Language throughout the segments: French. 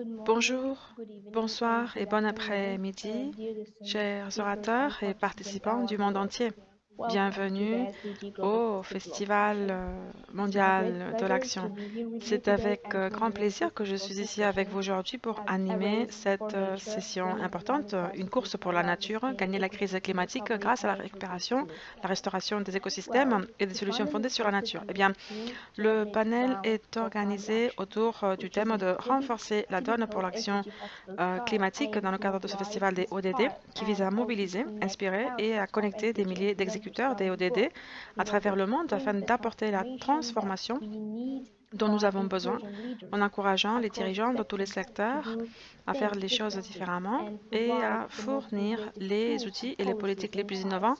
Bonjour, bonsoir et bon après-midi, chers orateurs et participants du monde entier. Bienvenue au Festival mondial de l'action. C'est avec grand plaisir que je suis ici avec vous aujourd'hui pour animer cette session importante, une course pour la nature, gagner la crise climatique grâce à la récupération, la restauration des écosystèmes et des solutions fondées sur la nature. Eh bien, le panel est organisé autour du thème de renforcer la donne pour l'action climatique dans le cadre de ce festival des ODD qui vise à mobiliser, inspirer et à connecter des milliers d'exécuteurs des ODD à travers le monde afin d'apporter la transformation dont nous avons besoin en encourageant les dirigeants de tous les secteurs à faire les choses différemment et à fournir les outils et les politiques les plus innovants,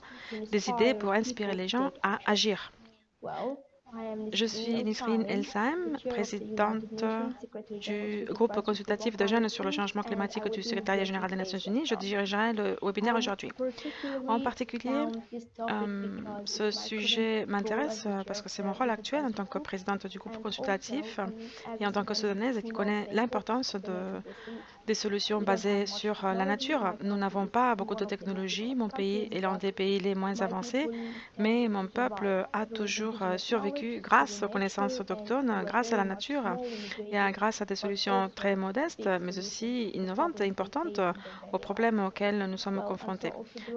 des idées pour inspirer les gens à agir. Je suis Nisrine Elsheim, présidente du groupe consultatif de jeunes sur le changement climatique du secrétariat général des Nations Unies. Je dirigerai le webinaire aujourd'hui. En particulier, ce sujet m'intéresse parce que c'est mon rôle actuel en tant que présidente du groupe consultatif et en tant que Soudanaise qui connaît l'importance des solutions basées sur la nature. Nous n'avons pas beaucoup de technologies. Mon pays est l'un des pays les moins avancés, mais mon peuple a toujours survécu grâce aux connaissances autochtones, grâce à la nature et grâce à des solutions très modestes, mais aussi innovantes et importantes aux problèmes auxquels nous sommes confrontés.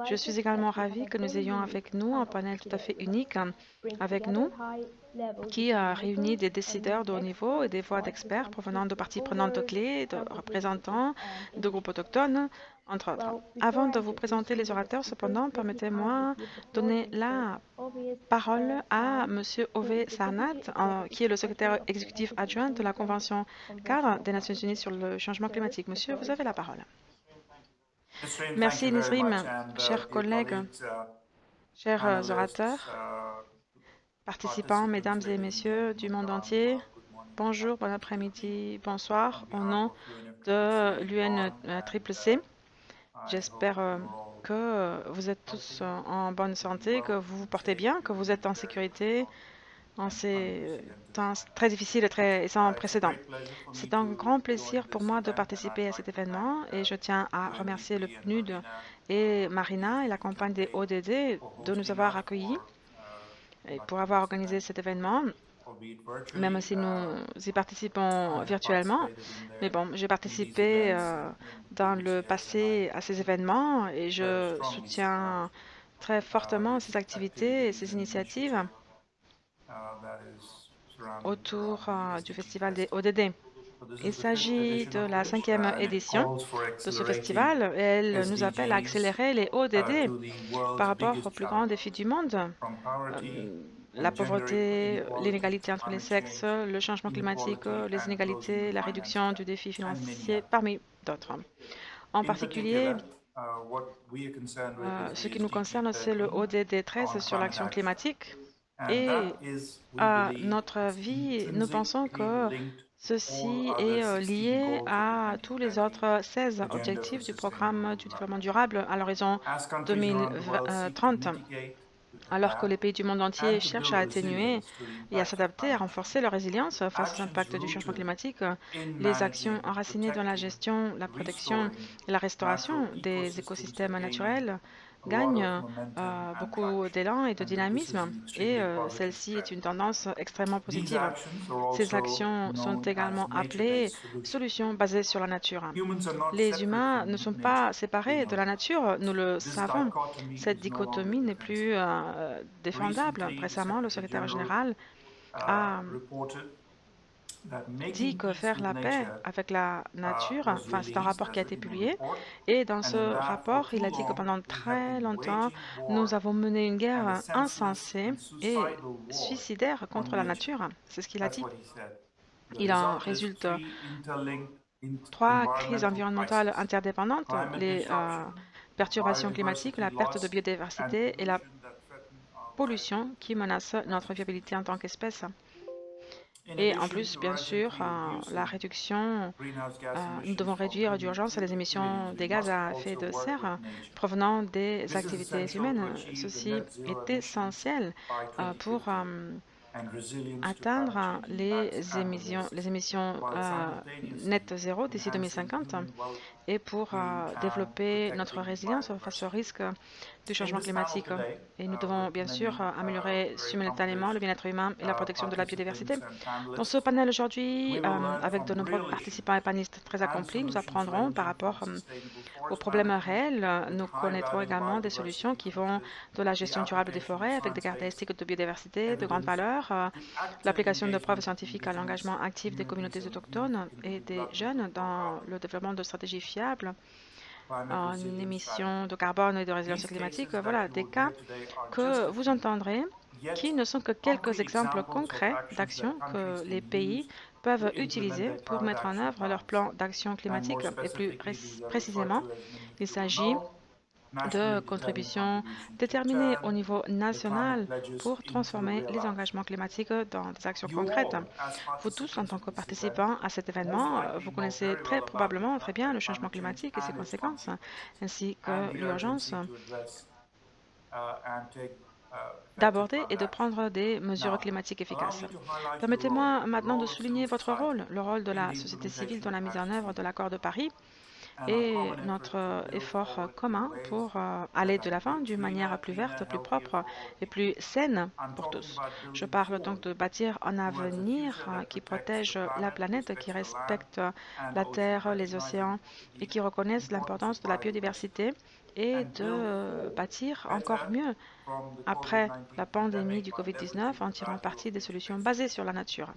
Je suis également ravie que nous ayons avec nous un panel tout à fait unique avec nous qui a réuni des décideurs de haut niveau et des voix d'experts provenant de parties prenantes clés, de représentants de groupes autochtones, entre autres. Avant de vous présenter les orateurs, cependant, permettez-moi de donner la parole à M. Ove Sarnat, qui est le secrétaire exécutif adjoint de la Convention cadre des Nations Unies sur le changement climatique. Monsieur, vous avez la parole. Nisreen, thank you Merci, very much. Nisrim. And Chers dear collègues, colleagues, chers panelists, orateurs, participants, participants, mesdames et ladies and messieurs gentlemen, du monde entier, good morning, good bonjour, bon afternoon, good evening. après-midi, On bonsoir, au behalf nom of de UNFCCC, warm and l'UNCCC. I hope J'espère you're all que vous êtes tous healthy, en bonne keeping santé, que well vous vous and portez safe bien, que vous during êtes these en very sécurité difficult en and ces unprecedented temps très times. difficiles et sans It's a précédent. great pleasure for me C'est un to grand join plaisir pour this moi de event, and participer I'd à cet like to thank événement et je tiens à remercier le UNDP and PNUD Marina, et Marina et la the campagne des campaign, ODD for de nous hosting avoir us, accueillis for et pour conducting avoir this organisé event, cet événement, albeit même virtually. si nous y participons I have virtuellement. participated Mais bon, j'ai in these participé events in dans previous le years, and I passé à ces événements et very je strongly support soutiens très fortement ces these activités et activities ces and initiatives initiative that is surrounding autour around the du USDP festival des Festival. ODD. So this Il is the fifth s'agit edition de of la which, 5e and it édition calls for de ce accelerating festival et elle nous appelle à SDGs accélérer les ODD to the world's par rapport aux biggest plus grands challenges, défis du monde. from poverty La and gender pauvreté, inequality to l'inégalité entre les climate sexes, change, le changement climatique, inequality les and closing the inégalités, la finance réduction du gap, défi and many financier, others. parmi d'autres. En In particulier, particular, what we are concerned with is ce the qui nous SDG concerne, c'est le 13 ODD 13 on sur climate l'action action. climatique. And Et that is, we à believe, notre it's avis, nous pensons intrinsically que linked to all ceci other est 16 lié goals of the à tous les 2030 autres 16 Agenda for objectifs du Sustainable programme du développement Development. durable à l'horizon As countries around the world seek to 2030. mitigate, to Alors que les adapt, pays du monde entier and to cherchent build à atténuer resilience to the et à impacts of s'adapter, à climate change, renforcer leur résilience face aux actions impacts du changement rooted climatique, in les actions managing, enracinées dans la protecting, gestion, la protection restoring et la restauration natural des ecosystems are écosystèmes gaining naturels a lot of gagnent momentum and beaucoup traction. d'élan et de And that this is dynamisme. an Et extremely positive celle-ci est trend. une tendance extrêmement These positive. actions are Ces also actions sont known as également appelées nature-based solutions. solutions basées sur la nature. Humans are not Les separate humains ne from sont nature. pas We séparés de know la this. nature, nous le This savons. dichotomy Cette is no longer dichotomie n'est plus defensible. défendable. Recently, the Récemment, le Secretary secrétaire General général a reported that dit making que peace faire with la paix nature avec la nature, was enfin c'est un released rapport qui a as a été UN publié, report, et dans and in ce that, for rapport, too il a dit que long, pendant we have très been longtemps, waging nous war avons mené une and a guerre senseless insensée and et suicidal war suicidaire on contre la nature. nature. C'est ce qu'il a That's dit. what he said. The Il en result is résulte three interlinked trois crises environmental environnementales crises: interdépendantes, climate les disruption, perturbations climatiques, biodiversity la perte de loss, and biodiversité et la pollution that threaten our pollution viability qui menace as a notre viabilité en species. tant qu'espèce. In Et en addition plus, to bien sûr, urgently la reducing réduction, greenhouse gas nous emissions devons from réduire d'urgence les human-induced émissions activities, we des gaz must à effet also de work with serre nature. provenant des This is activités essential to humaines. achieve the Ceci net zero est emissions essentiel by pour 2050 atteindre les émissions nettes zéro d'ici 2050 et pour développer notre résilience face au risque du changement climatique. Et nous devons bien sûr améliorer simultanément le bien-être humain et la protection de la biodiversité. Dans ce panel aujourd'hui, avec de nombreux participants et panélistes très accomplis, nous apprendrons par rapport aux problèmes réels. Nous connaîtrons également des solutions qui vont de la gestion durable des forêts avec des caractéristiques de biodiversité de grande valeur, l'application de preuves scientifiques à l'engagement actif des communautés autochtones et des jeunes dans le développement de stratégies fiables en émissions de carbone et de résilience climatique. Voilà des cas que vous entendrez qui ne sont que quelques exemples concrets d'actions que les pays peuvent utiliser pour mettre en œuvre leur plan d'action climatique. Et plus précisément, il s'agit de contributions déterminées au niveau national pour transformer les engagements climatiques dans des actions concrètes. Vous tous, en tant que participants à cet événement, vous connaissez très probablement très bien le changement climatique et ses conséquences, ainsi que l'urgence d'aborder et de prendre des mesures climatiques efficaces. Permettez-moi maintenant de souligner votre rôle, le rôle de la société civile dans la mise en œuvre de l'accord de Paris et notre effort commun pour aller de l'avant d'une manière plus verte, plus propre et plus saine pour tous. Je parle donc de bâtir un avenir qui protège la planète, qui respecte la Terre, les océans et qui reconnaisse l'importance de la biodiversité et de bâtir encore mieux après la pandémie du Covid-19 en tirant parti des solutions basées sur la nature.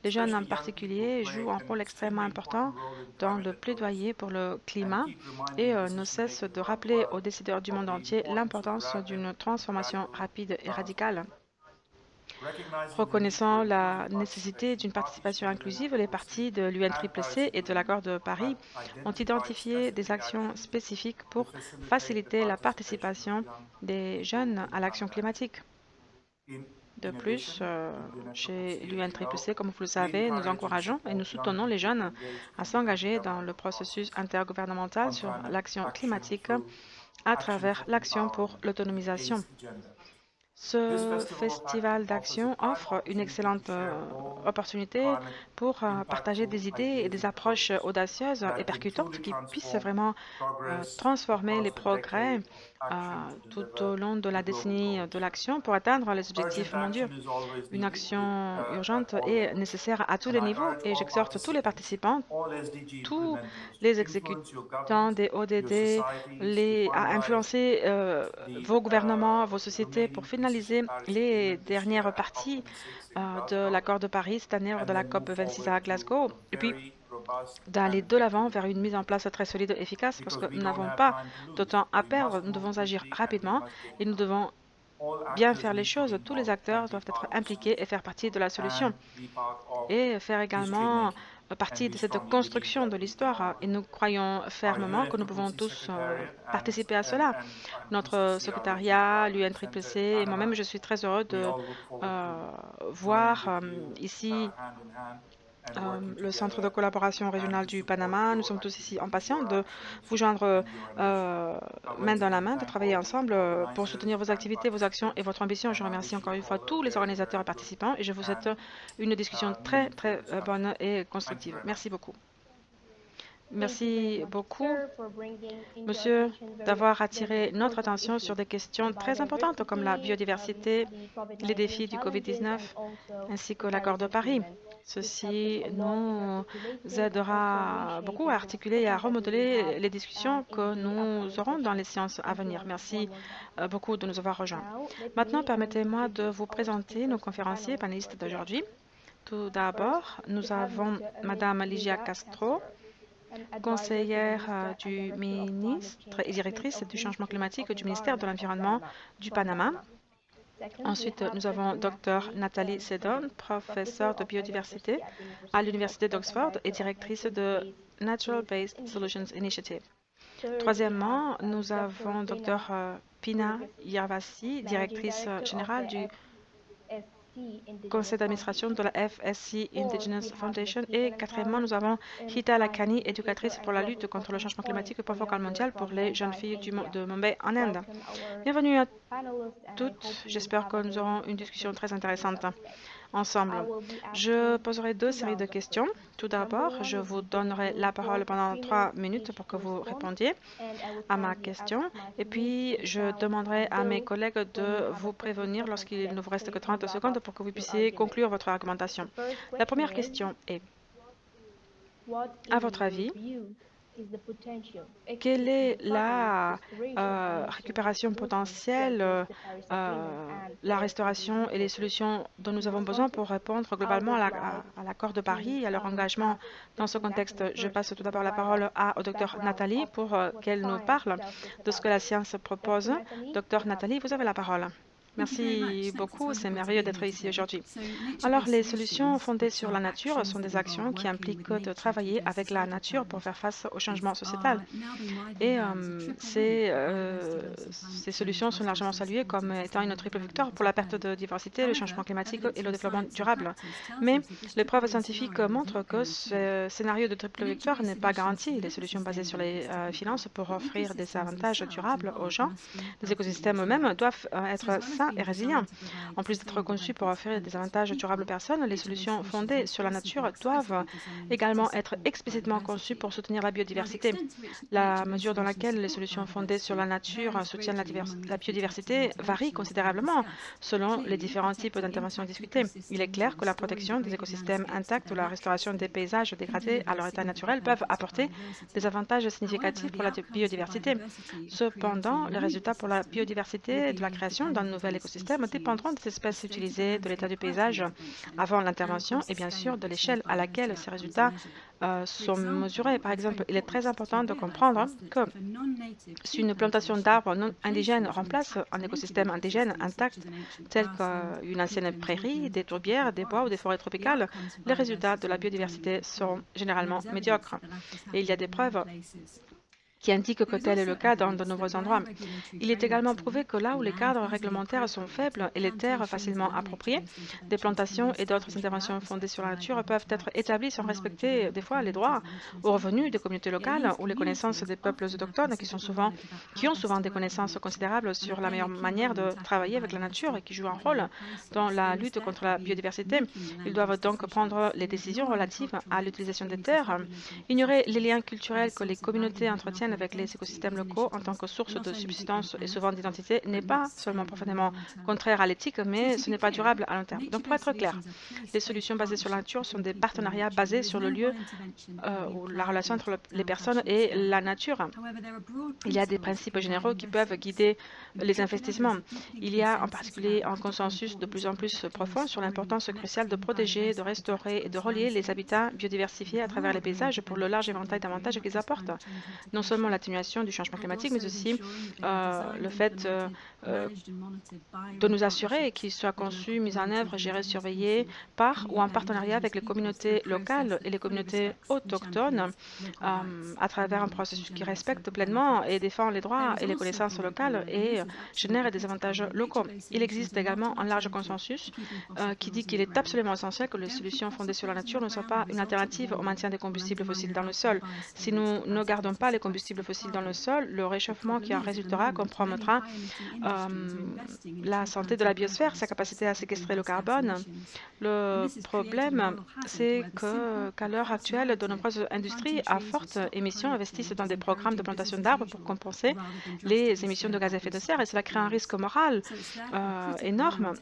Les jeunes en particulier jouent un rôle extrêmement important dans le plaidoyer pour le climat et ne cessent de rappeler aux décideurs du monde entier l'importance d'une transformation rapide et radicale. Reconnaissant la nécessité d'une participation inclusive, les parties de l'UNFCCC et de l'accord de Paris ont identifié des actions spécifiques pour faciliter la participation des jeunes à l'action climatique. De plus, chez l'UNFCCC, comme vous le savez, nous encourageons et nous soutenons les jeunes à s'engager dans le processus intergouvernemental sur l'action climatique à travers l'action pour l'autonomisation. Ce festival d'action offre une excellente opportunité pour partager des idées et des approches audacieuses et percutantes qui puissent vraiment transformer les progrès tout au long de la décennie de l'action pour atteindre les objectifs mondiaux. Une action urgente est nécessaire à tous les niveaux et j'exhorte tous les participants, tous les exécutants des ODD, à influencer vos gouvernements, vos sociétés pour finaliser les dernières parties de l'accord de Paris cette année lors de la COP26 à Glasgow. Et puis, d'aller de l'avant vers une mise en place très solide et efficace parce que nous n'avons pas de temps à perdre, nous devons agir rapidement et nous devons bien faire les choses. Tous les acteurs doivent être impliqués et faire partie de la solution et faire également partie de cette construction de l'histoire. Et nous croyons fermement que nous pouvons tous participer à cela. Notre secrétariat, l'UNFCCC et moi-même, je suis très heureux de voir ici le Centre de collaboration régionale du Panama. Nous sommes tous ici impatients de vous joindre main dans la main, de travailler ensemble pour soutenir vos activités, vos actions et votre ambition. Je remercie encore une fois tous les organisateurs et participants et je vous souhaite une discussion très bonne et constructive. Merci beaucoup. Merci beaucoup, monsieur, d'avoir attiré notre attention sur des questions très importantes comme la biodiversité, les défis du Covid-19 ainsi que l'accord de Paris. Ceci nous aidera beaucoup à articuler et à remodeler les discussions que nous aurons dans les séances à venir. Merci beaucoup de nous avoir rejoints. Maintenant, permettez-moi de vous présenter nos conférenciers panélistes d'aujourd'hui. Tout d'abord, nous avons Madame Ligia Castro, conseillère du ministre et directrice du changement climatique du ministère de l'Environnement du Panama. Ensuite, nous avons Dr Nathalie Sedon, professeure de biodiversité à l'Université d'Oxford et directrice de Natural Based Solutions Initiative. Troisièmement, nous avons Dr Pina Yarvasi, directrice générale du conseil d'administration de la FSC Indigenous Foundation. Et quatrièmement, nous avons Hita Lakhani, éducatrice pour la lutte contre le changement climatique et point focal mondial pour les jeunes filles de Mumbai en Inde. Bienvenue à toutes. J'espère que nous aurons une discussion très intéressante. ensemble. Je poserai deux séries de questions. Tout d'abord, je vous donnerai la parole pendant 3 minutes pour que vous répondiez à ma question. Et puis, je demanderai à mes collègues de vous prévenir lorsqu'il ne vous reste que 30 secondes pour que vous puissiez conclure votre argumentation. La première question est, à votre avis, quelle est la récupération potentielle, la restauration et les solutions dont nous avons besoin pour répondre globalement à l'accord de Paris et à leur engagement dans ce contexte? Je passe tout d'abord la parole au Dr Nathalie pour qu'elle nous parle de ce que la science propose. Dr Nathalie, vous avez la parole. Merci beaucoup, c'est merveilleux d'être ici aujourd'hui. Alors, les solutions fondées sur la nature sont des actions qui impliquent de travailler avec la nature pour faire face au changement sociétal. Et ces solutions sont largement saluées comme étant une triple victoire pour la perte de diversité, le changement climatique et le développement durable. Mais les preuves scientifiques montrent que ce scénario de triple victoire n'est pas garanti. Les solutions basées sur les finances pour offrir des avantages durables aux gens, les écosystèmes eux-mêmes doivent être sains et résilients. En plus d'être conçus pour offrir des avantages durables aux personnes, les solutions fondées sur la nature doivent également être explicitement conçues pour soutenir la biodiversité. La mesure dans laquelle les solutions fondées sur la nature soutiennent la biodiversité varie considérablement selon les différents types d'interventions discutées. Il est clair que la protection des écosystèmes intacts ou la restauration des paysages dégradés à leur état naturel peuvent apporter des avantages significatifs pour la biodiversité. Cependant, les résultats pour la biodiversité et de la création d'un nouvel écosystème dépendront des espèces utilisées, de l'état du paysage avant l'intervention et bien sûr de l'échelle à laquelle ces résultats sont mesurés. Par exemple, il est très important de comprendre que si une plantation d'arbres non indigènes remplace un écosystème indigène intact, tel qu'une ancienne prairie, des tourbières, des bois ou des forêts tropicales, les résultats de la biodiversité seront généralement médiocres. Et il y a des preuves qui indique que tel est le cas dans de nombreux endroits. Il est également prouvé que là où les cadres réglementaires sont faibles et les terres facilement appropriées, des plantations et d'autres interventions fondées sur la nature peuvent être établies sans respecter des fois les droits aux revenus des communautés locales ou les connaissances des peuples autochtones qui ont souvent des connaissances considérables sur la meilleure manière de travailler avec la nature et qui jouent un rôle dans la lutte contre la biodiversité. Ils doivent donc prendre les décisions relatives à l'utilisation des terres, ignorer les liens culturels que les communautés entretiennent avec les écosystèmes locaux en tant que source de subsistance et souvent d'identité n'est pas seulement profondément contraire à l'éthique, mais ce n'est pas durable à long terme. Donc pour être clair, les solutions basées sur la nature sont des partenariats basés sur le lieu ou la relation entre les personnes et la nature. Il y a des principes généraux qui peuvent guider les investissements. Il y a en particulier un consensus de plus en plus profond sur l'importance cruciale de protéger, de restaurer et de relier les habitats biodiversifiés à travers les paysages pour le large éventail d'avantages qu'ils apportent. Non seulement l'atténuation du changement climatique, mais aussi le fait de nous assurer qu'il soit conçu, mis en œuvre, géré, surveillé par ou en partenariat avec les communautés locales et les communautés autochtones à travers un processus qui respecte pleinement et défend les droits et les connaissances locales et génère des avantages locaux. Il existe également un large consensus qui dit qu'il est absolument essentiel que les solutions fondées sur la nature ne soient pas une alternative au maintien des combustibles fossiles dans le sol. Si nous ne gardons pas les combustibles fossiles dans le sol, le réchauffement qui en résultera compromettra la santé de la biosphère, sa capacité à séquestrer le carbone. Le problème, c'est qu'à l'heure actuelle, de nombreuses industries à forte émission investissent dans des programmes de plantation d'arbres pour compenser les émissions de gaz à effet de serre et cela crée un risque moral énorme.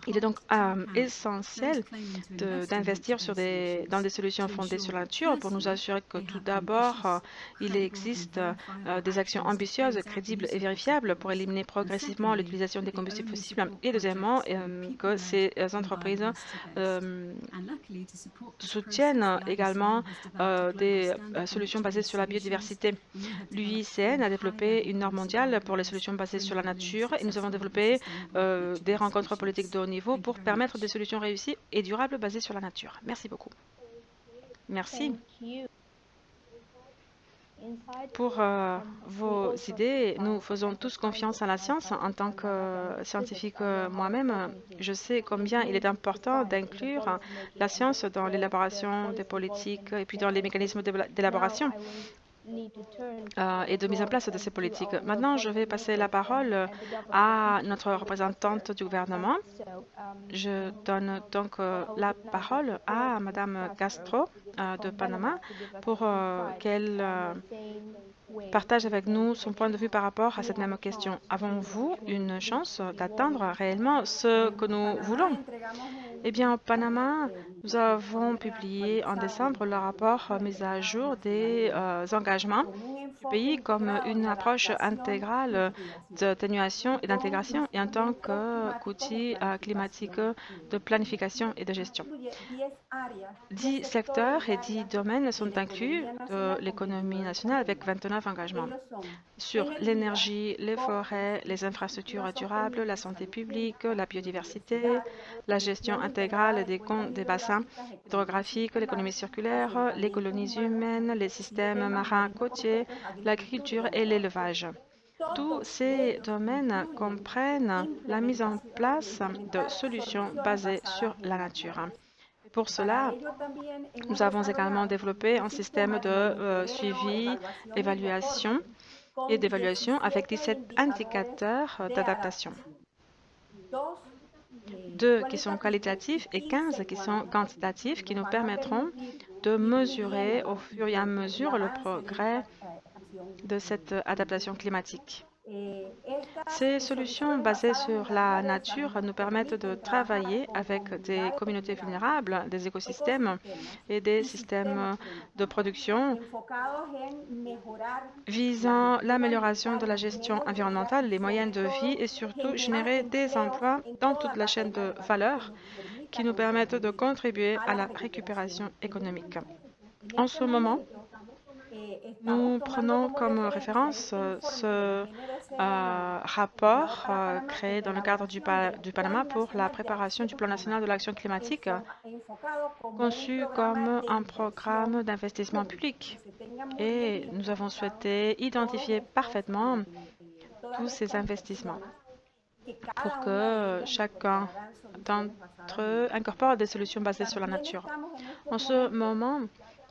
Il est donc essentiel d'investir dans des solutions fondées sur la nature pour nous assurer que tout d'abord, il existe des actions ambitieuses, crédibles et vérifiables pour éliminer progressivement l'utilisation des combustibles fossiles et deuxièmement, que ces entreprises soutiennent également des solutions basées sur la biodiversité. L'UICN a développé une norme mondiale pour les solutions basées sur la nature et nous avons développé des rencontres politiques de haut niveau pour permettre des solutions réussies et durables basées sur la nature. Merci beaucoup. Merci pour vos idées. Nous faisons tous confiance à la science. En tant que scientifique moi-même, je sais combien il est important d'inclure la science dans l'élaboration des politiques et puis dans les mécanismes d'élaboration. et de mise en place de ces politiques. Maintenant, je vais passer la parole à notre représentante du gouvernement. Je donne donc la parole à Madame Castro de Panama pour qu'elle partage avec nous son point de vue par rapport à cette même question. Avons-vous une chance d'atteindre réellement ce que nous voulons? Eh bien, au Panama, nous avons publié en décembre le rapport mis à jour des engagements du pays comme une approche intégrale d'atténuation et d'intégration et en tant qu'outil climatique de planification et de gestion. 10 secteurs et 10 domaines sont inclus de l'économie nationale avec 29 engagements sur l'énergie, les forêts, les infrastructures durables, la santé publique, la biodiversité, la gestion intégrale des bassins hydrographiques, l'économie circulaire, les colonies humaines, les systèmes marins côtiers, l'agriculture et l'élevage. Tous ces domaines comprennent la mise en place de solutions basées sur la nature. Pour cela, nous avons également développé un système de suivi, évaluation et d'évaluation avec 17 indicateurs d'adaptation. 2 qui sont qualitatifs et 15 qui sont quantitatifs qui nous permettront de mesurer au fur et à mesure le progrès de cette adaptation climatique. Ces solutions basées sur la nature nous permettent de travailler avec des communautés vulnérables, des écosystèmes et des systèmes de production visant l'amélioration de la gestion environnementale, les moyens de vie et surtout générer des emplois dans toute la chaîne de valeur qui nous permettent de contribuer à la récupération économique. En ce moment, nous prenons comme référence ce rapport créé dans le cadre du Panama pour la préparation du plan national de l'action climatique, conçu comme un programme d'investissement public. Et nous avons souhaité identifier parfaitement tous ces investissements pour que chacun d'entre eux incorpore des solutions basées sur la nature. En ce moment,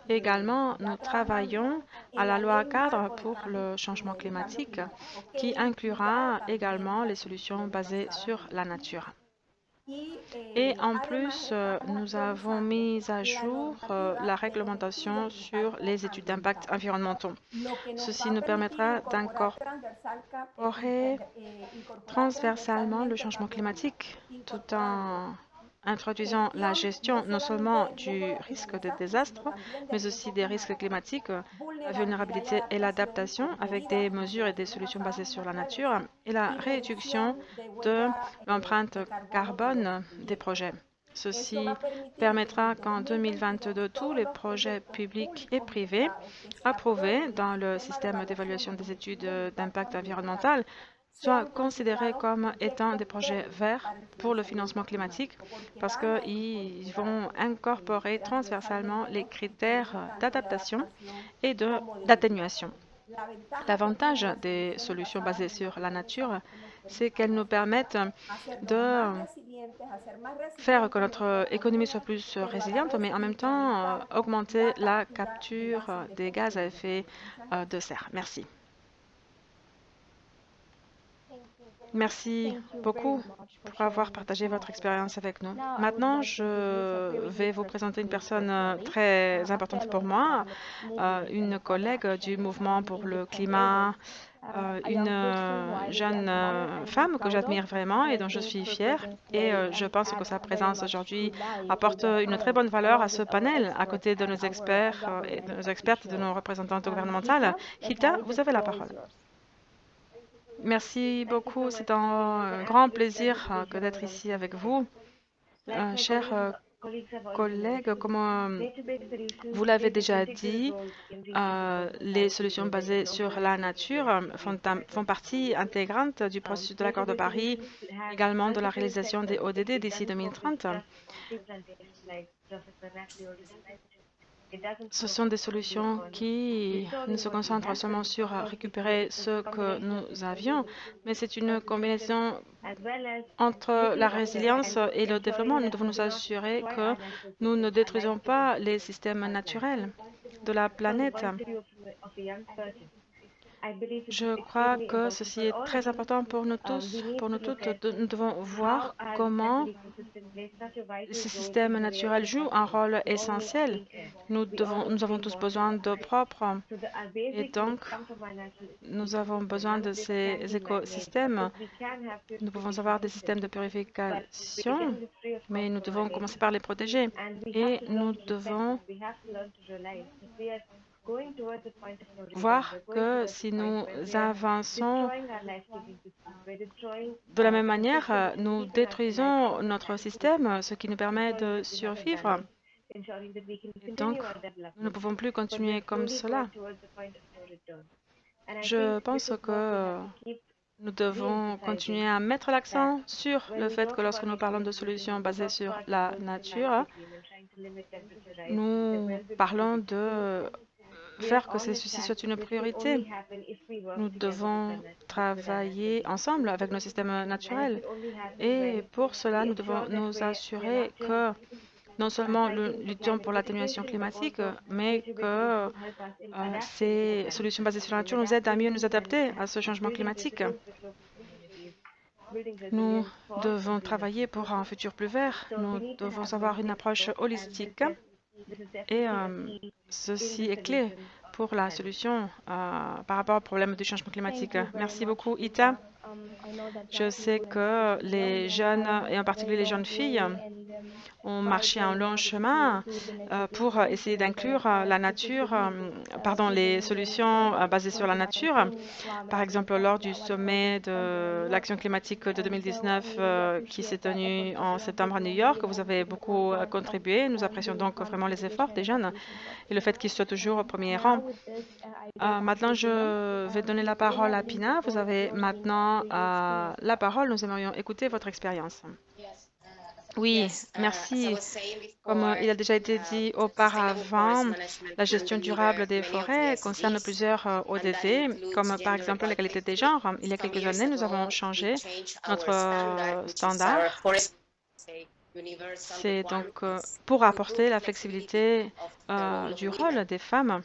également, nous travaillons à la loi cadre pour le changement climatique qui inclura également les solutions basées sur la nature. Et en plus, nous avons mis à jour la réglementation sur les études d'impact environnementaux. Ceci nous permettra d'incorporer transversalement le changement climatique tout en introduisant la gestion non seulement du risque de désastre, mais aussi des risques climatiques, la vulnérabilité et l'adaptation avec des mesures et des solutions basées sur la nature et la réduction de l'empreinte carbone des projets. Ceci permettra qu'en 2022, tous les projets publics et privés approuvés dans le système d'évaluation des études d'impact environnemental soient considérés comme étant des projets verts pour le financement climatique parce qu'ils vont incorporer transversalement les critères d'adaptation et d'atténuation. L'avantage des solutions basées sur la nature, c'est qu'elles nous permettent de faire que notre économie soit plus résiliente, mais en même temps augmenter la capture des gaz à effet de serre. Merci. Merci beaucoup pour avoir partagé votre expérience avec nous. Maintenant, je vais vous présenter une personne très importante pour moi, une collègue du mouvement pour le climat, une jeune femme que j'admire vraiment et dont je suis fière. Et je pense que sa présence aujourd'hui apporte une très bonne valeur à ce panel, à côté de nos experts et de nos expertes, de nos représentantes gouvernementales. Hita, vous avez la parole. Merci beaucoup. C'est un grand plaisir que d'être ici avec vous. Chers collègues, comme vous l'avez déjà dit, les solutions basées sur la nature font partie intégrante du processus de l'accord de Paris, également de la réalisation des ODD d'ici 2030. Ce sont des solutions qui ne se concentrent seulement sur récupérer ce que nous avions, mais c'est une combinaison entre la résilience et le développement. Nous devons nous assurer que nous ne détruisons pas les systèmes naturels. de la planète. Je crois que ceci est très important pour nous tous, pour nous toutes. Nous devons voir comment ces systèmes naturels jouent un rôle essentiel. Nous avons tous besoin d'eau propre et donc nous avons besoin de ces écosystèmes. Nous pouvons avoir des systèmes de purification, mais nous devons commencer par les protéger. Et nous devons voir que si nous avançons de la même manière, nous détruisons notre système, ce qui nous permet de survivre. Donc, nous ne pouvons plus continuer comme cela. Je pense que nous devons continuer à mettre l'accent sur le fait que lorsque nous parlons de solutions basées sur la nature, nous parlons de faire que ceci soit une priorité. Nous devons travailler ensemble avec nos systèmes naturels. Et pour cela, nous devons nous assurer que non seulement nous luttons pour l'atténuation climatique, mais que ces solutions basées sur la nature nous aident à mieux nous adapter à ce changement climatique. Nous devons travailler pour un futur plus vert. Nous devons avoir une approche holistique et ceci est clé pour la solution par rapport au problème du changement climatique. Merci beaucoup, Ita. Je sais que les jeunes, et en particulier les jeunes filles, ont marché un long chemin pour essayer d'inclure la nature, pardon, les solutions basées sur la nature. Par exemple, lors du sommet de l'action climatique de 2019 qui s'est tenu en septembre à New York, vous avez beaucoup contribué. Nous apprécions donc vraiment les efforts des jeunes et le fait qu'ils soient toujours au premier rang. Maintenant, je vais donner la parole à Pina. Vous avez maintenant la parole. Nous aimerions écouter votre expérience. Oui, merci. Comme il a déjà été dit auparavant, la gestion durable des forêts concerne plusieurs ODD, comme par exemple la qualité des genres. Il y a quelques années, nous avons changé notre standard. C'est donc pour apporter la flexibilité du rôle des femmes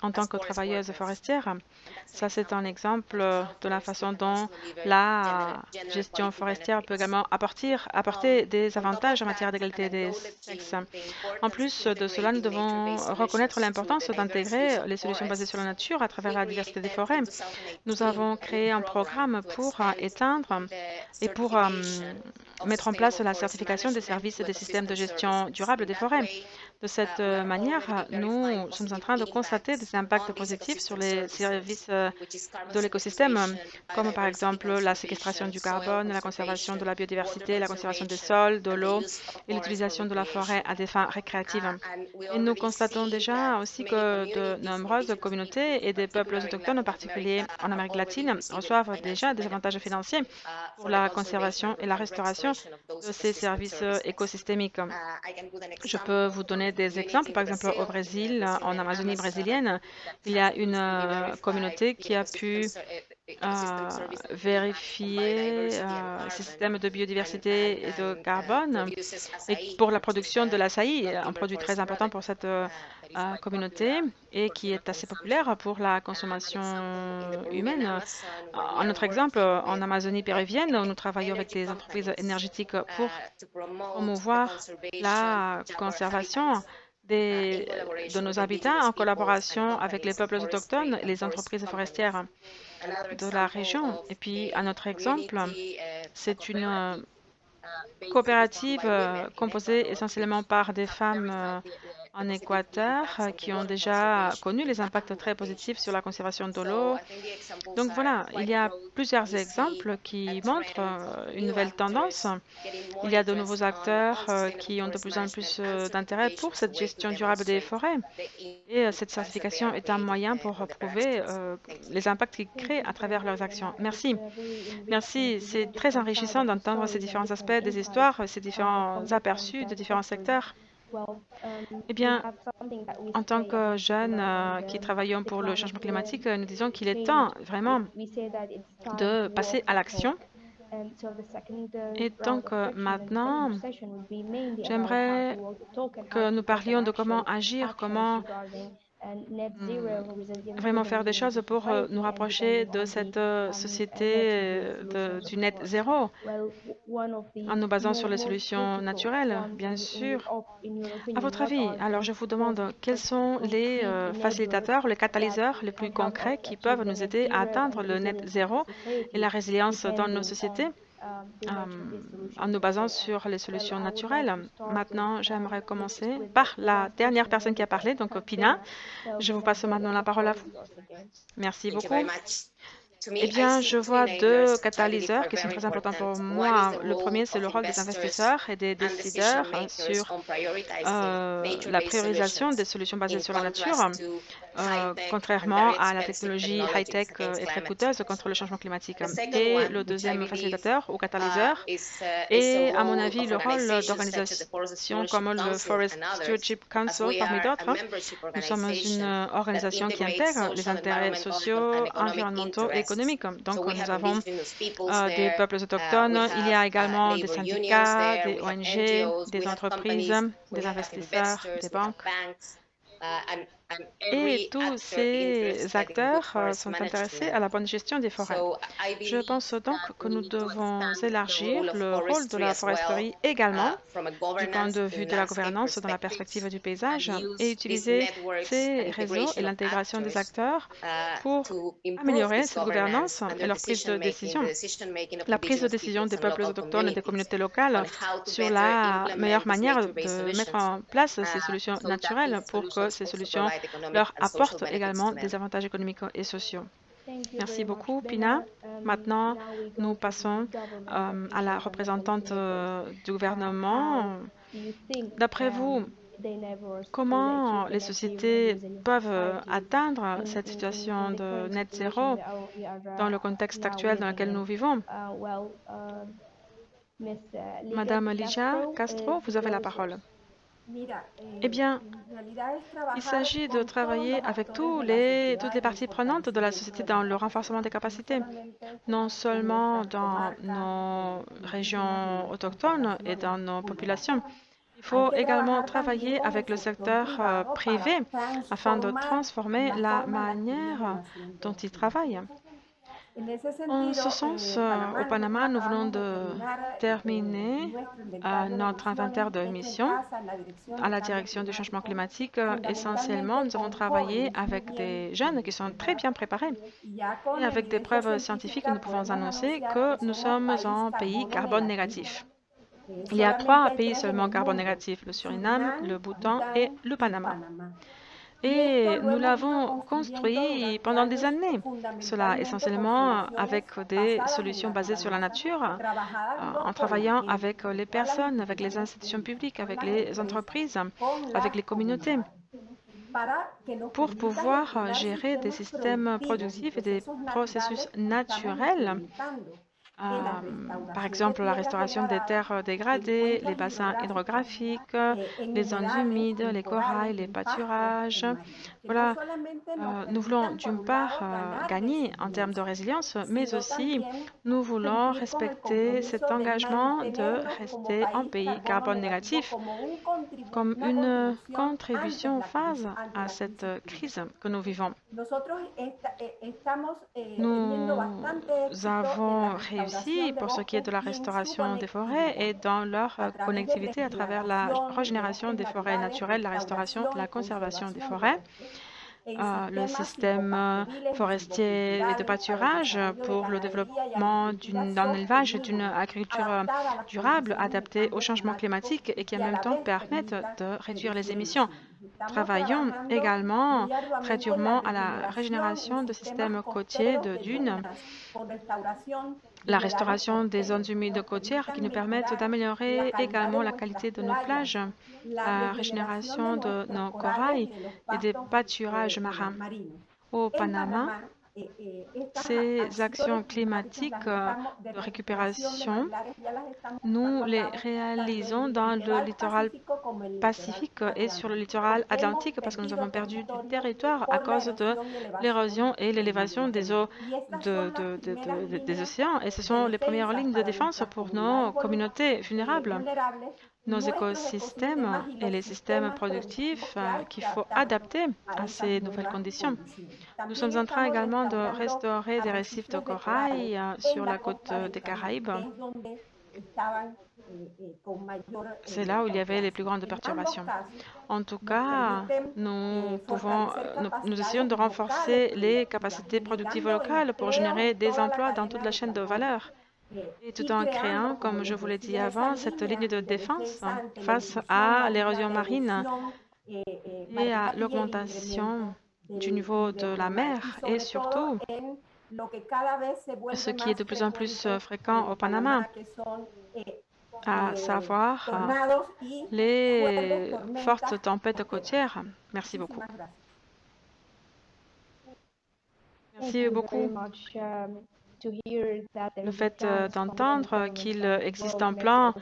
en tant que travailleuses forestières. Ça, c'est un exemple de la façon dont la gestion forestière peut également apporter des avantages en matière d'égalité des sexes. En plus de cela, nous devons reconnaître l'importance d'intégrer les solutions basées sur la nature à travers la diversité des forêts. Nous avons créé un programme pour éteindre et pour mettre en place la certification des services et des systèmes de gestion durable des forêts. De cette manière, nous sommes en train de constater des impacts positifs sur les services de l'écosystème, comme par exemple la séquestration du carbone, la conservation de la biodiversité, la conservation des sols, de l'eau et l'utilisation de la forêt à des fins récréatives. Et nous constatons déjà aussi que de nombreuses communautés et des peuples autochtones, en particulier en Amérique latine, reçoivent déjà des avantages financiers pour la conservation et la restauration de ces services écosystémiques. Je peux vous donner des exemples. Par exemple, au Brésil, en Amazonie brésilienne, il y a une communauté qui a pu vérifier ces systèmes de biodiversité et de carbone. Et pour la production de l'açaï, un produit très important pour cette communauté et qui est assez populaire pour la consommation humaine. Un autre exemple, en Amazonie péruvienne, nous travaillons avec des entreprises énergétiques pour promouvoir la conservation de nos habitats en collaboration avec les peuples autochtones et les entreprises forestières de la région. Et puis, un autre exemple, c'est une coopérative composée essentiellement par des femmes en Équateur qui ont déjà connu les impacts très positifs sur la conservation de l'eau. Donc voilà, il y a plusieurs exemples qui montrent une nouvelle tendance. Il y a de nouveaux acteurs qui ont de plus en plus d'intérêt pour cette gestion durable des forêts. Et cette certification est un moyen pour prouver les impacts qu'ils créent à travers leurs actions. Merci. Merci. C'est très enrichissant d'entendre ces différents aspects des histoires, ces différents aperçus de différents secteurs. Eh bien, en tant que jeunes qui travaillons pour le changement climatique, nous disons qu'il est temps vraiment de passer à l'action. Et donc maintenant, j'aimerais que nous parlions de comment agir, comment vraiment faire des choses pour nous rapprocher de cette société du net zéro en nous basant sur les solutions naturelles, bien sûr. À votre avis, alors je vous demande quels sont les facilitateurs, les catalyseurs les plus concrets qui peuvent nous aider à atteindre le net zéro et la résilience dans nos sociétés en nous basant sur les solutions naturelles. Maintenant, j'aimerais commencer par la dernière personne qui a parlé, donc Pina. Je vous passe maintenant la parole à vous. Merci beaucoup. Eh bien, je vois deux catalyseurs qui sont très importants pour moi. Le premier, c'est le rôle des investisseurs et des décideurs sur la priorisation des solutions basées sur la nature, contrairement à la technologie high-tech et très coûteuse contre le changement climatique. Et le deuxième facilitateur ou catalyseur est, à mon avis, le rôle d'organisations comme le Forest Stewardship Council, parmi d'autres. Nous sommes une organisation qui intègre les intérêts sociaux, environnementaux et économiques. Donc, nous avons des peuples autochtones, il y a également des syndicats, des ONG, des entreprises, des investisseurs, des banques. Et tous ces acteurs sont intéressés à la bonne gestion des forêts. Je pense donc que nous devons élargir le rôle de la foresterie également du point de vue de la gouvernance dans la perspective du paysage et utiliser ces réseaux et l'intégration des acteurs pour améliorer cette gouvernance et leur prise de décision. La prise de décision des peuples autochtones et des communautés locales sur la meilleure manière de mettre en place ces solutions naturelles pour que ces solutions leur apportent également des avantages économiques et sociaux. Merci beaucoup, Pina. Maintenant, nous passons à la représentante du gouvernement. D'après vous, comment les sociétés peuvent atteindre cette situation de net zéro dans le contexte actuel dans lequel nous vivons? Madame Alicia Castro, vous avez la parole. Eh bien, il s'agit de travailler avec toutes les parties prenantes de la société dans le renforcement des capacités, non seulement dans nos régions autochtones et dans nos populations. Il faut également travailler avec le secteur privé afin de transformer la manière dont il travaille. En ce sens, au Panama, nous venons de terminer notre inventaire de missions à la direction du changement climatique. Essentiellement, nous avons travaillé avec des jeunes qui sont très bien préparés. Et avec des preuves scientifiques, nous pouvons annoncer que nous sommes un pays carbone négatif. Il y a 3 pays seulement carbone négatifs, le Suriname, le Bhoutan et le Panama. Et nous l'avons construit pendant des années. Cela essentiellement avec des solutions basées sur la nature, en travaillant avec les personnes, avec les institutions publiques, avec les entreprises, avec les communautés, pour pouvoir gérer des systèmes productifs et des processus naturels. Par exemple, la restauration des terres dégradées, les bassins hydrographiques, les zones humides, les corails, les pâturages. Voilà, nous voulons d'une part gagner en termes de résilience, mais aussi nous voulons respecter cet engagement de rester un pays carbone négatif comme une contribution phase à cette crise que nous vivons. Nous avons réussi pour ce qui est de la restauration des forêts et dans leur connectivité à travers la régénération des forêts naturelles, la restauration, la conservation des forêts. Le système forestier et de pâturage pour le développement d'un élevage et d'une agriculture durable adaptée au changement climatique et qui en même temps permettent de réduire les émissions. Travaillons également très durement à la régénération de systèmes côtiers de dunes, la restauration des zones humides côtières qui nous permettent d'améliorer également la qualité de nos plages, la régénération de nos corails et des pâturages marins. Au Panama, ces actions climatiques de récupération, nous les réalisons dans le littoral Pacifique et sur le littoral Atlantique parce que nous avons perdu du territoire à cause de l'érosion et l'élévation des eaux des océans. Et ce sont les premières lignes de défense pour nos communautés vulnérables. nos écosystèmes et les systèmes productifs qu'il faut adapter à ces nouvelles conditions. Nous sommes en train également de restaurer des récifs de corail sur la côte des Caraïbes. C'est là où il y avait les plus grandes perturbations. En tout cas, nous essayons de renforcer les capacités productives locales pour générer des emplois dans toute la chaîne de valeur. Et tout en créant, comme je vous l'ai dit avant, cette ligne de défense face à l'érosion marine et à l'augmentation du niveau de la mer et surtout ce qui est de plus en plus fréquent au Panama, à savoir les fortes tempêtes côtières. Merci beaucoup. Merci beaucoup. Le fait d'entendre qu'il existe un plan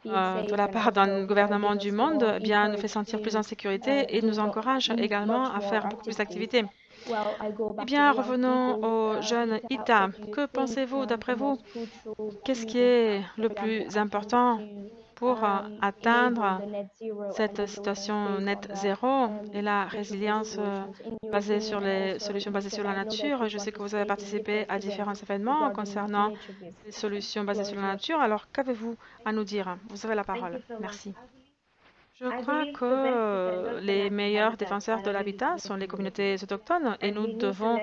de la part d'un gouvernement du monde eh bien, nous fait sentir plus en sécurité et nous encourage également à faire beaucoup plus d'activités. Eh bien, revenons au jeune Ita. Que pensez-vous, d'après vous, qu'est-ce qui est le plus important pour atteindre cette situation net zéro et la résilience basée sur les solutions basées sur la nature? Je sais que vous avez participé à différents événements concernant les solutions basées sur la nature. Alors, qu'avez-vous à nous dire? Vous avez la parole. Merci. Je crois que les meilleurs défenseurs de l'habitat sont les communautés autochtones et nous devons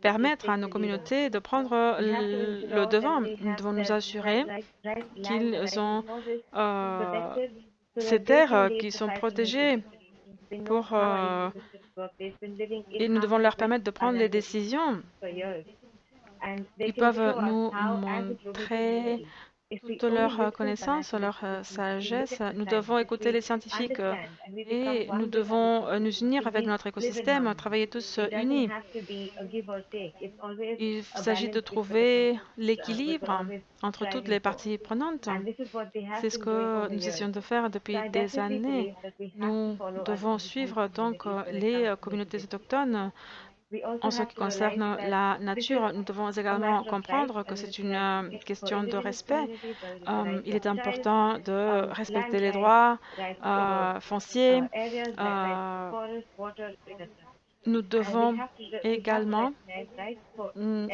permettre à nos communautés de prendre le devant. Nous devons nous assurer qu'ils ont ces terres qui sont protégées et nous devons leur permettre de prendre les décisions. Ils peuvent nous montrer toute leur connaissance, leur sagesse. Nous devons écouter les scientifiques et nous devons nous unir avec notre écosystème, travailler tous unis. Il s'agit de trouver l'équilibre entre toutes les parties prenantes. C'est ce que nous essayons de faire depuis des années. Nous devons suivre donc les communautés autochtones. En ce qui concerne la nature, nous devons également comprendre que c'est une question de respect. Il est important de respecter les droits fonciers. Nous devons également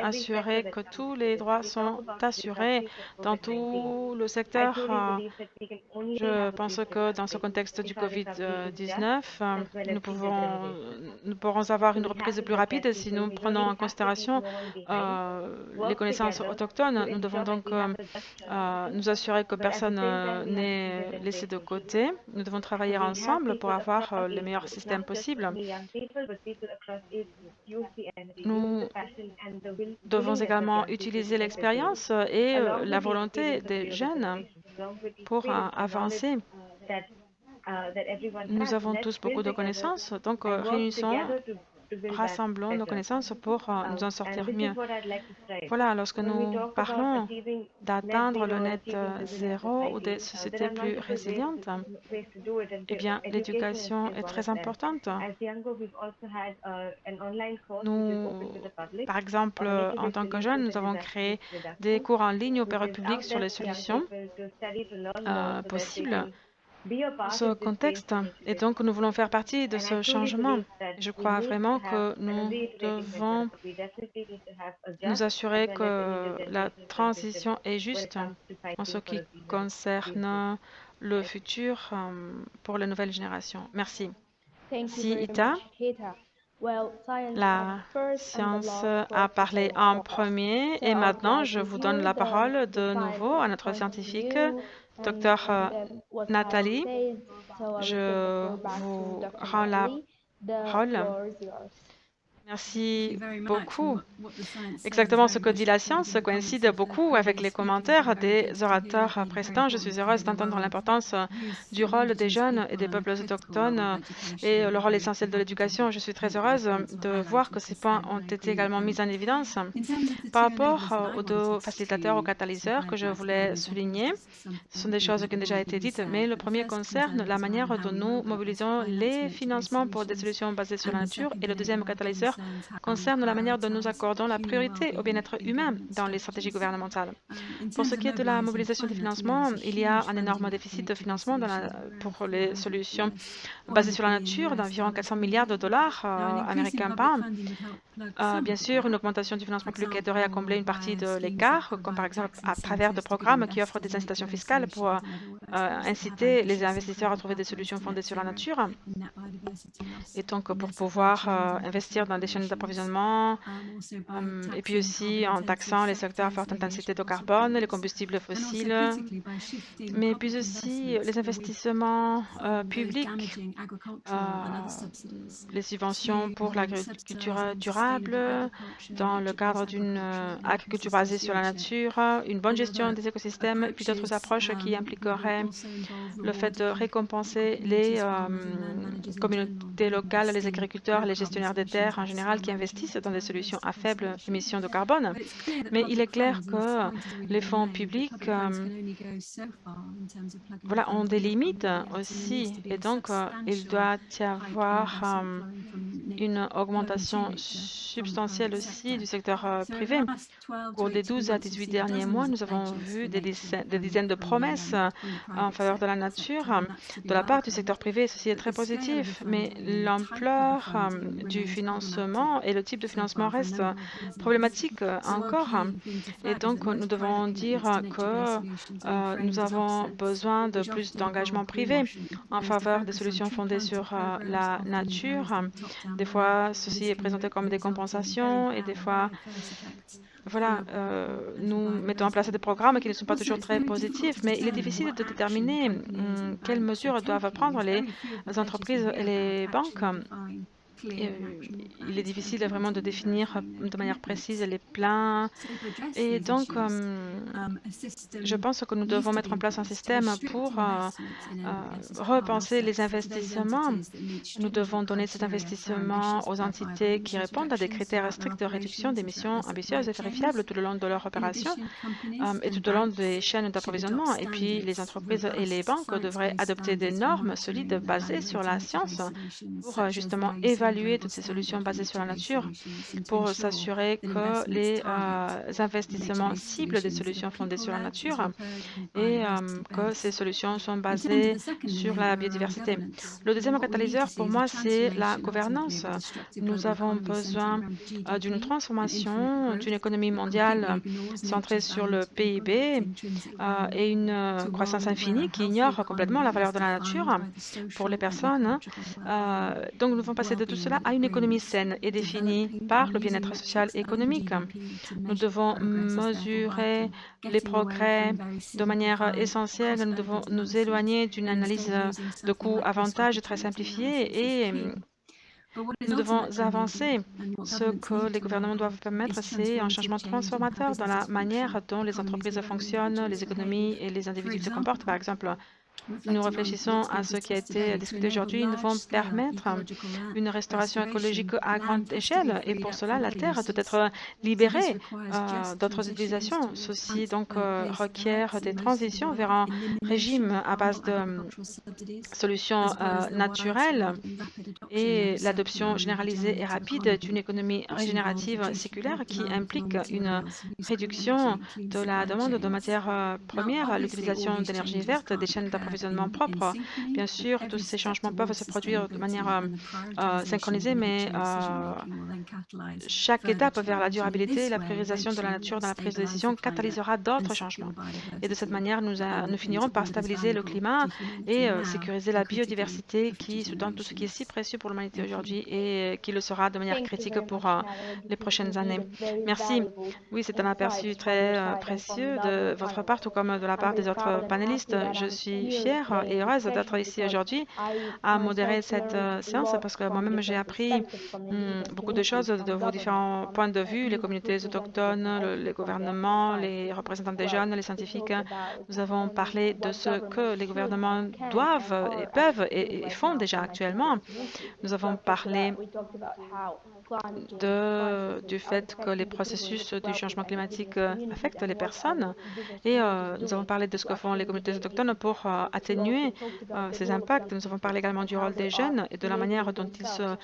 assurer que tous les droits sont assurés dans tout le secteur. Je pense que dans ce contexte du Covid-19, nous pourrons avoir une reprise plus rapide si nous prenons en considération les connaissances autochtones. Nous devons donc nous assurer que personne n'est laissé de côté. Nous devons travailler ensemble pour avoir le meilleur système possible. Nous devons également utiliser l'expérience et la volonté des jeunes pour avancer. Nous avons tous beaucoup de connaissances, donc rassemblons nos connaissances pour nous en sortir mieux. Voilà, lorsque nous parlons d'atteindre le net zéro ou des sociétés plus résilientes, eh bien, l'éducation est très importante. Nous, par exemple, en tant que jeunes, nous avons créé des cours en ligne au public sur les solutions possibles. Ce contexte, et donc nous voulons faire partie de ce changement. Je crois vraiment que nous devons nous assurer que la transition est juste en ce qui concerne le futur pour les nouvelles générations. Merci. Merci, Ita. La science a parlé en premier et maintenant je vous donne la parole de nouveau à notre scientifique, Dr Nathalie. Je vous rends la parole. Merci beaucoup. Exactement ce que dit la science coïncide beaucoup avec les commentaires des orateurs précédents. Je suis heureuse d'entendre l'importance du rôle des jeunes et des peuples autochtones et le rôle essentiel de l'éducation. Je suis très heureuse de voir que ces points ont été également mis en évidence. Par rapport aux deux facilitateurs, aux catalyseurs que je voulais souligner, ce sont des choses qui ont déjà été dites, mais le premier concerne la manière dont nous mobilisons les financements pour des solutions basées sur la nature et le deuxième catalyseur secteur concerne la manière dont nous accordons la priorité au bien-être humain dans les stratégies gouvernementales. Pour ce qui est de la mobilisation des financements, il y a un énorme déficit de financement pour les solutions basées sur la nature d'environ 400 milliards de dollars américains par an. Bien sûr, une augmentation du financement public aiderait à combler une partie de l'écart, comme par exemple à travers de programmes qui offrent des incitations fiscales pour inciter les investisseurs à trouver des solutions fondées sur la nature. Et donc, pour pouvoir investir dans des chaînes d'approvisionnement, et puis aussi en taxant les secteurs à forte intensité de carbone, les combustibles fossiles, mais puis aussi les investissements publics, les subventions pour l'agriculture durable, dans le cadre d'une agriculture basée sur la nature, une bonne gestion des écosystèmes, puis d'autres approches qui impliqueraient le fait de récompenser les communautés locales, les agriculteurs, les gestionnaires des terres en général qui investissent dans des solutions à faible émission de carbone. Mais il est clair que les fonds publics ont des limites aussi, et donc il doit y avoir une augmentation substantielle aussi du secteur privé. Au cours des 12 à 18 derniers mois, nous avons vu des dizaines de promesses en faveur de la nature de la part du secteur privé. Ceci est très positif, mais l'ampleur du financement et le type de financement restent problématiques encore. Et donc, nous devons dire que nous avons besoin de plus d'engagement privé en faveur des solutions fondées sur la nature. Des fois, ceci est présenté comme des compensations et des fois, nous mettons en place des programmes qui ne sont pas toujours très positifs, mais il est difficile de déterminer quelles mesures doivent prendre les entreprises et les banques. Il est difficile vraiment de définir de manière précise les plans. Et donc, je pense que nous devons mettre en place un système pour repenser les investissements. Nous devons donner ces investissements aux entités qui répondent à des critères stricts de réduction d'émissions ambitieuses et vérifiables tout le long de leur opération et tout au long des chaînes d'approvisionnement. Et puis, les entreprises et les banques devraient adopter des normes solides basées sur la science pour justement évaluer toutes ces solutions basées sur la nature pour s'assurer que les investissements ciblent des solutions fondées sur la nature et que ces solutions sont basées sur la biodiversité. Le deuxième catalyseur, pour moi, c'est la gouvernance. Nous avons besoin d'une transformation d'une économie mondiale centrée sur le PIB et une croissance infinie qui ignore complètement la valeur de la nature pour les personnes. Donc, nous devons passer de tout cela à une économie saine et définie par le bien-être social et économique. Nous devons mesurer les progrès de manière essentielle. Nous devons nous éloigner d'une analyse de coûts-avantages très simplifiée et nous devons avancer. Ce que les gouvernements doivent permettre, c'est un changement transformateur dans la manière dont les entreprises fonctionnent, les économies et les individus se comportent. Par exemple, nous réfléchissons à ce qui a été discuté aujourd'hui. Nous devons permettre une restauration écologique à grande échelle et pour cela, la terre doit être libérée d'autres utilisations. Ceci donc requiert des transitions vers un régime à base de solutions naturelles et l'adoption généralisée et rapide d'une économie régénérative séculaire qui implique une réduction de la demande de matières premières, l'utilisation d'énergie verte, des chaînes d'approvisionnement propres. Bien sûr, tous ces changements peuvent se produire de manière synchronisée, mais chaque étape vers la durabilité et la priorisation de la nature dans la prise de décision catalysera d'autres changements. Et de cette manière, nous finirons par stabiliser le climat et sécuriser la biodiversité qui sous-tend tout ce qui est si précieux pour l'humanité aujourd'hui et qui le sera de manière critique pour les prochaines années. Merci. Oui, c'est un aperçu très précieux de votre part, tout comme de la part des autres panélistes. Je suis fière et heureuse d'être ici aujourd'hui à modérer cette séance parce que moi-même j'ai appris beaucoup de choses de vos différents points de vue, les communautés autochtones, les gouvernements, les représentants des jeunes, les scientifiques. Nous avons parlé de ce que les gouvernements doivent et peuvent et font déjà actuellement. Nous avons parlé du fait que les processus du changement climatique affectent les personnes et nous avons parlé de ce que font les communautés autochtones pour atténuer ces impacts. Nous avons parlé également du rôle des jeunes et de la manière dont ils se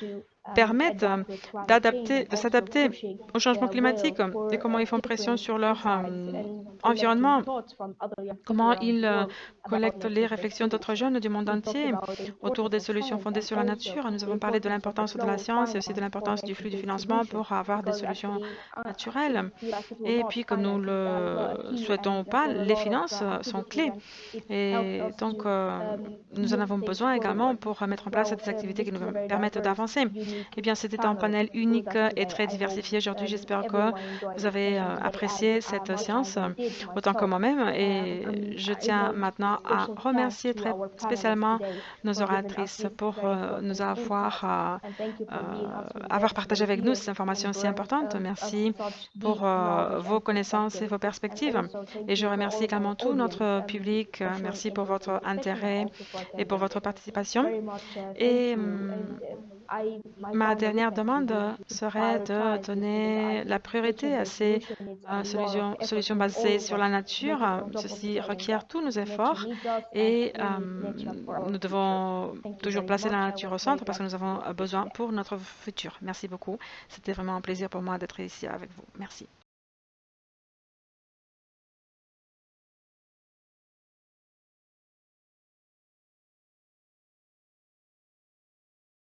permettent de s'adapter au changement climatique et comment ils font pression sur leur environnement, comment ils collectent les réflexions d'autres jeunes du monde entier autour des solutions fondées sur la nature. Nous avons parlé de l'importance de la science et aussi de l'importance du flux de financement pour avoir des solutions naturelles. Et puis, que nous le souhaitons ou pas, les finances sont clés. Et donc, nous en avons besoin également pour mettre en place des activités qui nous permettent d'avancer. Eh bien, c'était un panel unique et très diversifié aujourd'hui. J'espère que vous avez apprécié cette séance autant que moi-même. Et je tiens maintenant à remercier très spécialement nos oratrices pour nous avoir partagé avec nous ces informations si importantes. Merci pour vos connaissances et vos perspectives. Et je remercie également tout notre public. Merci pour votre intérêt et pour votre participation. Et ma dernière demande serait de donner la priorité à ces solutions basées sur la nature. Ceci requiert tous nos efforts et nous devons toujours placer la nature au centre parce que nous avons besoin pour notre futur. Merci beaucoup. C'était vraiment un plaisir pour moi d'être ici avec vous. Merci.